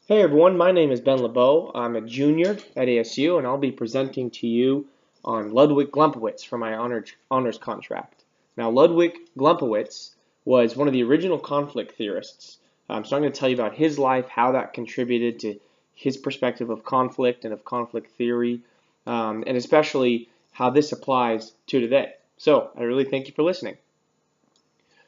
Hey everyone, my name is Ben LeBeau. I'm a junior at ASU and I'll be presenting to you on Ludwig Glumpowicz for my honors contract. Now, Ludwig Glumpowicz was one of the original conflict theorists. So I'm going to tell you about his life, how that contributed to his perspective of conflict and of conflict theory, and especially how this applies to today. So I really thank you for listening.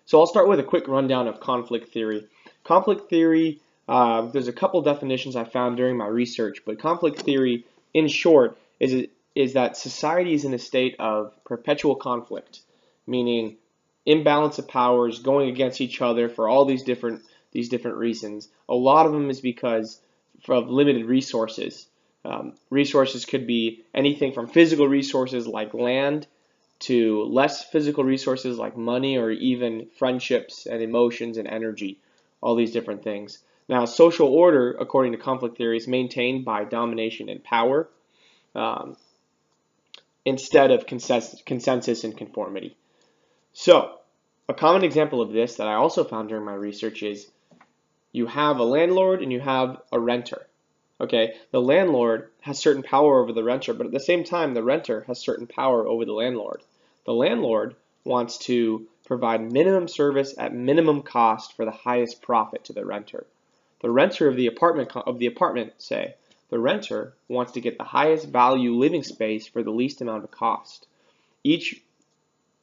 So I'll start with a quick rundown of conflict theory. Conflict theory, there's a couple definitions I found during my research, but conflict theory, in short, is that society is in a state of perpetual conflict, meaning imbalance of powers going against each other for all these different reasons. A lot of them is because of limited resources. Resources could be anything from physical resources like land to less physical resources like money or even friendships and emotions and energy, all these different things. Now, social order, according to conflict theory, is maintained by domination and power instead of consensus and conformity. So, a common example of this that I also found during my research is you have a landlord and you have a renter. Okay, the landlord has certain power over the renter, but at the same time, the renter has certain power over the landlord. The landlord wants to provide minimum service at minimum cost for the highest profit to the renter. The renter of the apartment, say, the renter wants to get the highest value living space for the least amount of cost. The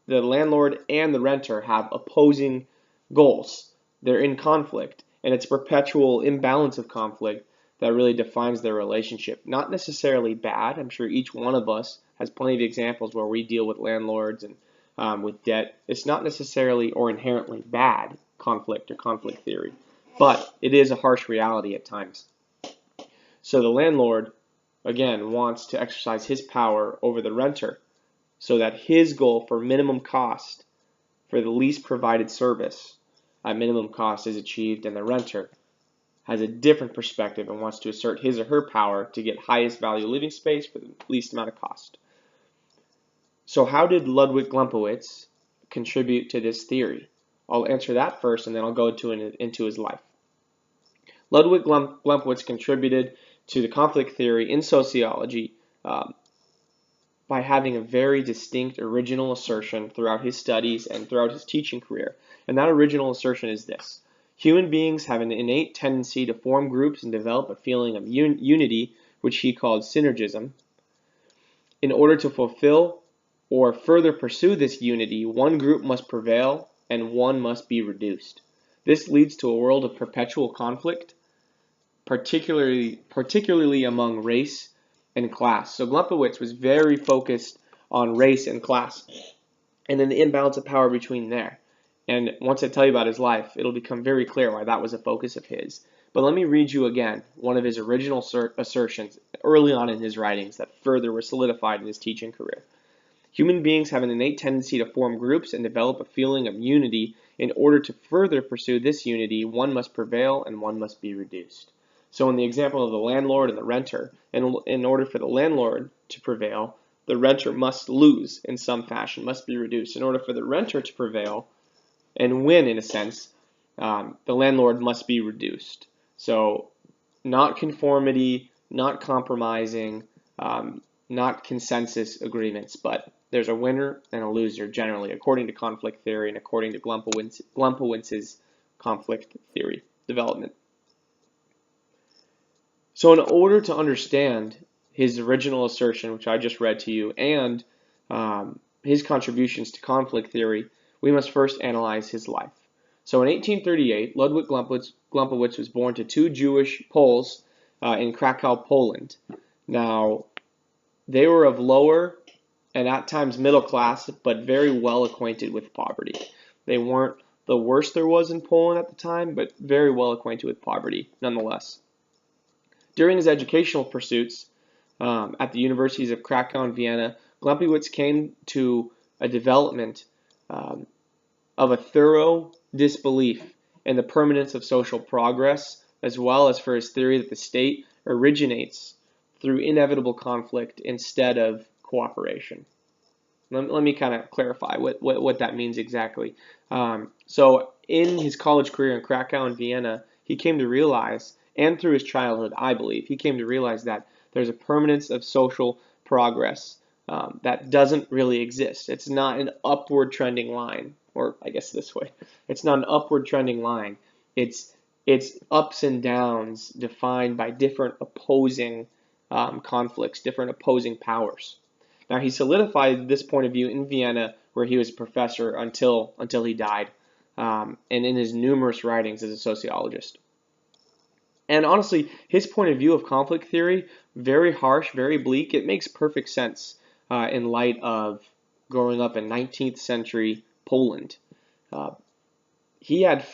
landlord and the renter have opposing goals. They're in conflict, and it's a perpetual imbalance of conflict that really defines their relationship. Not necessarily bad. I'm sure each one of us has plenty of examples where we deal with landlords and with debt. It's not necessarily or inherently bad conflict or conflict theory, but it is a harsh reality at times. So the landlord, again, wants to exercise his power over the renter so that his goal for minimum cost for the least provided service at minimum cost is achieved, and the renter has a different perspective and wants to assert his or her power to get highest value living space for the least amount of cost. So how did Ludwig Glumpowicz contribute to this theory? I'll answer that first and then I'll go into his life. Ludwig Glumpowicz contributed to the conflict theory in sociology by having a very distinct original assertion throughout his studies and throughout his teaching career. And that original assertion is this: human beings have an innate tendency to form groups and develop a feeling of unity, which he called synergism. In order to fulfill or further pursue this unity, one group must prevail and one must be reduced. This leads to a world of perpetual conflict, particularly among race and class. So Glumpowicz was very focused on race and class, and then the imbalance of power between there. And once I tell you about his life, it'll become very clear why that was a focus of his. But let me read you again one of his original assertions early on in his writings that further were solidified in his teaching career. Human beings have an innate tendency to form groups and develop a feeling of unity. In order to further pursue this unity, one must prevail and one must be reduced. So in the example of the landlord and the renter, in order for the landlord to prevail, the renter must lose in some fashion, must be reduced. In order for the renter to prevail and win, in a sense, the landlord must be reduced. So not conformity, not compromising, not consensus agreements, but there's a winner and a loser generally, according to conflict theory and according to Glumpowicz's conflict theory development. So in order to understand his original assertion, which I just read to you, and his contributions to conflict theory, we must first analyze his life. So in 1838, Ludwig Glumpowicz was born to two Jewish Poles in Krakow, Poland. Now, they were of lower and at times middle class, but very well acquainted with poverty. They weren't the worst there was in Poland at the time, but very well acquainted with poverty nonetheless. During his educational pursuits at the universities of Krakow and Vienna, Glumpowicz came to a development of a thorough disbelief in the permanence of social progress, as well as for his theory that the state originates through inevitable conflict instead of cooperation. Let me kind of clarify what that means exactly. So in his college career in Krakow and Vienna, he came to realize, and through his childhood, I believe, he came to realize that there's a permanence of social progress that doesn't really exist. It's not an upward trending line, or I guess this way. It's not an upward trending line. It's ups and downs defined by different opposing conflicts, different opposing powers. Now, he solidified this point of view in Vienna, where he was a professor until he died, and in his numerous writings as a sociologist. And honestly, his point of view of conflict theory, very harsh, very bleak. It makes perfect sense in light of growing up in 19th century Poland. He had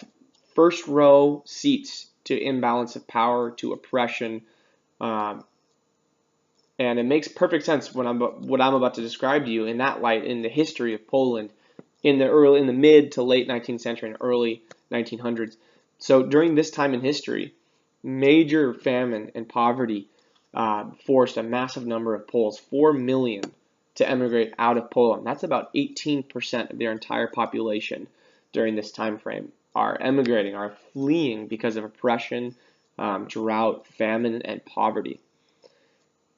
first row seats to imbalance of power, to oppression, and it makes perfect sense what I'm about to describe to you in that light, in the history of Poland in the mid to late 19th century and early 1900s. So during this time in history, major famine and poverty forced a massive number of Poles, 4 million, to emigrate out of Poland. That's about 18% of their entire population during this time frame are emigrating, are fleeing because of oppression, drought, famine, and poverty.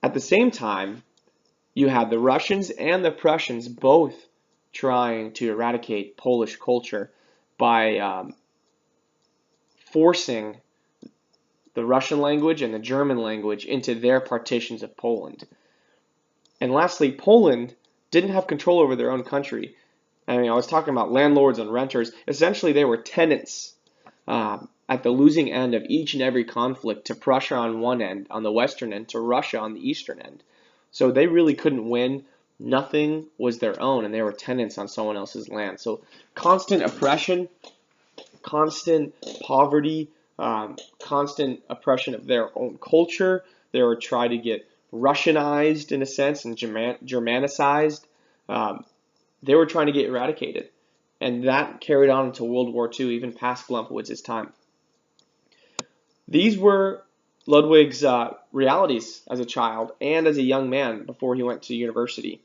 At the same time, you had the Russians and the Prussians both trying to eradicate Polish culture by forcing the Russian language and the German language into their partitions of Poland. And lastly, Poland didn't have control over their own country. I mean, I was talking about landlords and renters. Essentially, they were tenants at the losing end of each and every conflict, to Prussia on one end, on the western end, to Russia on the eastern end. So they really couldn't win. Nothing was their own, and they were tenants on someone else's land. So constant oppression, constant poverty, constant oppression of their own culture. They were trying to get Russianized in a sense and Germanicized. They were trying to get eradicated. And that carried on into World War II, even past Glumpowicz's time. These were Ludwig's realities as a child and as a young man before he went to university.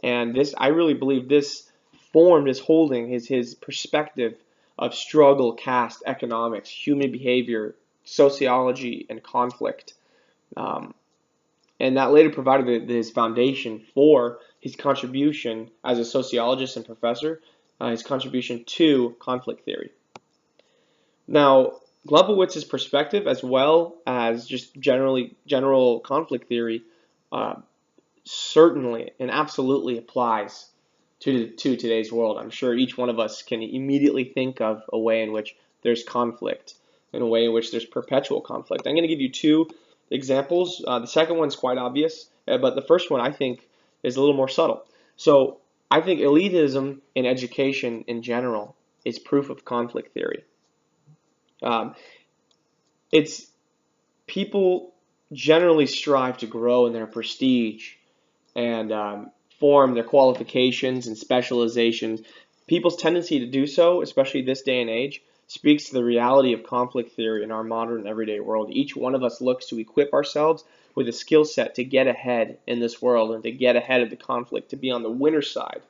And this, I really believe this formed his holding, his perspective of struggle, caste, economics, human behavior, sociology, and conflict. And that later provided his foundation for his contribution as a sociologist and professor, his contribution to conflict theory. Now, Glumpowicz's perspective, as well as just general conflict theory, certainly and absolutely applies to today's world. I'm sure each one of us can immediately think of a way in which there's conflict, and a way in which there's perpetual conflict. I'm going to give you two examples. The second one's quite obvious, but the first one I think is a little more subtle. So I think elitism in education in general is proof of conflict theory. It's people generally strive to grow in their prestige and form their qualifications and specializations. People's tendency to do so, especially this day and age, speaks to the reality of conflict theory in our modern everyday world. Each one of us looks to equip ourselves with a skill set to get ahead in this world and to get ahead of the conflict, to be on the winner's side,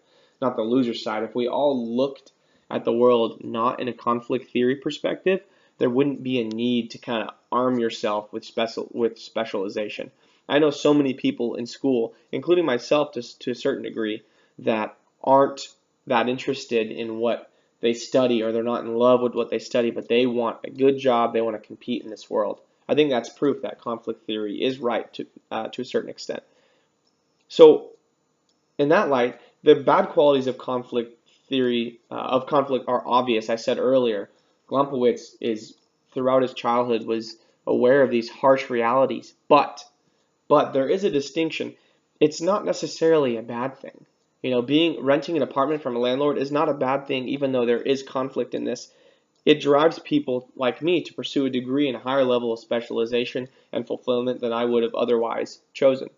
not the loser's side. If we all looked at the world not in a conflict theory perspective, there wouldn't be a need to kind of arm yourself with specialization. I know so many people in school, including myself to a certain degree, that aren't that interested in what they study, or they're not in love with what they study, but they want a good job, they want to compete in this world. I think that's proof that conflict theory is right to a certain extent. So in that light, the bad qualities of conflict theory, are obvious. I said earlier, Glumpowicz throughout his childhood was aware of these harsh realities, but there is a distinction. It's not necessarily a bad thing. You know, renting an apartment from a landlord is not a bad thing, even though there is conflict in this. It drives people like me to pursue a degree and a higher level of specialization and fulfillment than I would have otherwise chosen.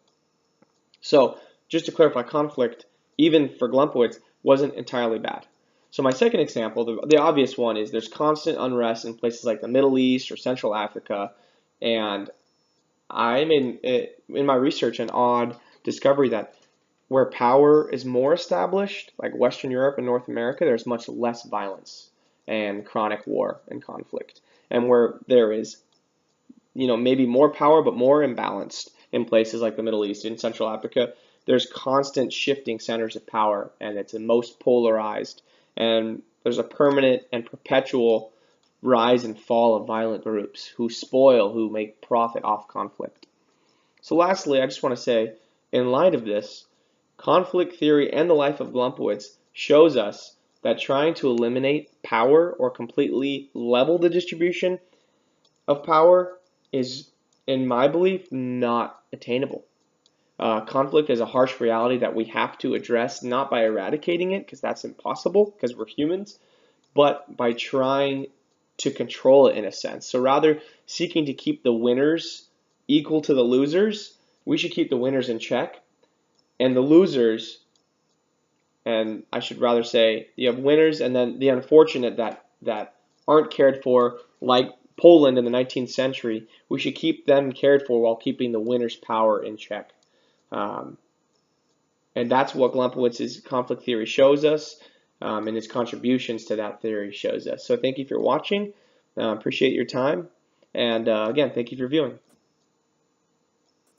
So, just to clarify, conflict, even for Glumpowicz, wasn't entirely bad. So my second example, the obvious one, is there's constant unrest in places like the Middle East or Central Africa, and I made in my research an odd discovery that where power is more established, like Western Europe and North America, there's much less violence and chronic war and conflict. and where there is, maybe more power but more imbalanced in places like the Middle East, in Central Africa. There's constant shifting centers of power, and it's the most polarized, and there's a permanent and perpetual rise and fall of violent groups who spoil, who make profit off conflict. So lastly, I just want to say, in light of this, conflict theory and the life of Glumpowicz shows us that trying to eliminate power or completely level the distribution of power is, in my belief, not attainable. Conflict is a harsh reality that we have to address, not by eradicating it, because that's impossible, because we're humans, but by trying to control it in a sense. So rather seeking to keep the winners equal to the losers, we should keep the winners in check, and the losers, and I should rather say you have winners and then the unfortunate that aren't cared for, like Poland in the 19th century, we should keep them cared for while keeping the winners' power in check. And that's what Glumpowicz's conflict theory shows us, and his contributions to that theory shows us. So thank you for watching. Appreciate your time. And again, thank you for viewing.